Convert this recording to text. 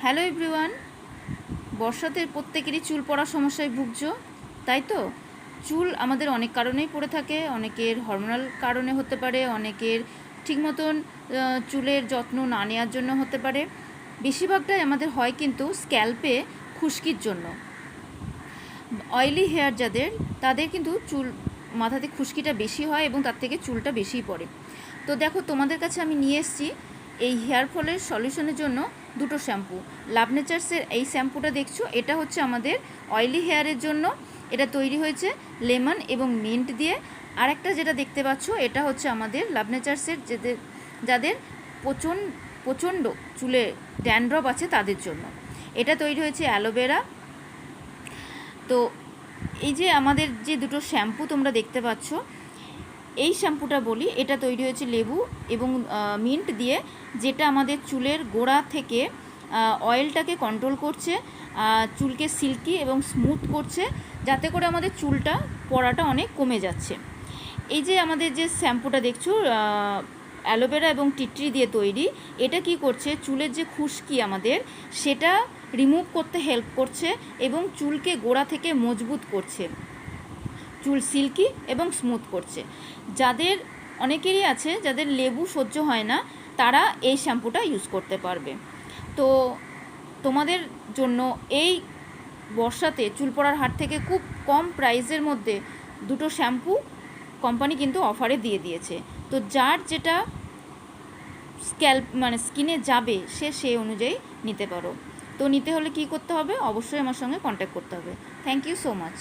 Hello everyone, বর্ষাতে প্রত্যেকেরই চুল পড়ার সমস্যায় ভুগছো, তাই তো? চুল আমাদের অনেক কারণেই পড়ে থাকে। অনেকের হরমোনাল কারণে হতে পারে, অনেকের ঠিক মতন চুলের যত্ন না নেওয়ার জন্য হতে পারে। বেশিরভাগটাই আমাদের হয় কিন্তু স্ক্যাল্পে খুশকির জন্য। অয়েলি হেয়ার যাদের, তাদের কিন্তু চুল মাথাতে খুশকিটা বেশি হয় এবং তার থেকে চুলটা বেশিই পড়ে। তো দেখো, তোমাদের কাছে আমি নিয়ে এসেছি এই হেয়ার ফলের সলিউশনের জন্য দুটো শ্যাম্পু। লাভ নেচার্সের এই শ্যাম্পুটা দেখছো, এটা হচ্ছে আমাদের অয়েলি হেয়ারের জন্য। এটা তৈরি হয়েছে লেমন এবং মিন্ট দিয়ে। আর একটা যেটা দেখতে পাচ্ছ, এটা হচ্ছে আমাদের লাভ নেচার্সের যাদের প্রচণ্ড চুলে ড্যান্ড্রফ আছে তাদের জন্য। এটা তৈরি হয়েছে অ্যালোভেরা। তো এই যে আমাদের যে দুটো শ্যাম্পু তোমরা দেখতে পাচ্ছ, এই শ্যাম্পুটা বলি, এটা তৈরি হয়েছে লেবু এবং মিন্ট দিয়ে, যেটা আমাদের চুলের গোড়া থেকে অয়েলটাকে কন্ট্রোল করছে, চুলকে সিল্কি এবং স্মুথ করছে, যাতে করে আমাদের চুলটা পড়াটা অনেক কমে যাচ্ছে। এই যে আমাদের যে শ্যাম্পুটা দেখছো অ্যালোভেরা এবং টিট্রি দিয়ে তৈরি, এটা কি করছে, চুলের যে খুশকি আমাদের সেটা রিমুভ করতে হেল্প করছে এবং চুলকে গোড়া থেকে মজবুত করছে, চুল সিল্কি এবং স্মুথ করছে। যাদের অনেকেরই আছে যাদের লেবু সহ্য হয় না, তারা এই শ্যাম্পুটা ইউজ করতে পারবে। তো তোমাদের জন্য এই বর্ষাতে চুল পড়ার হাত থেকে খুব কম প্রাইসের মধ্যে দুটো শ্যাম্পু কোম্পানি কিন্তু অফারে দিয়ে দিয়েছে। তো যার যেটা স্কিনে যাবে সে সেই অনুযায়ী নিতে পারো। তো নিতে হলে কি করতে হবে, অবশ্যই আমার সঙ্গে কন্ট্যাক্ট করতে হবে। Thank you so much.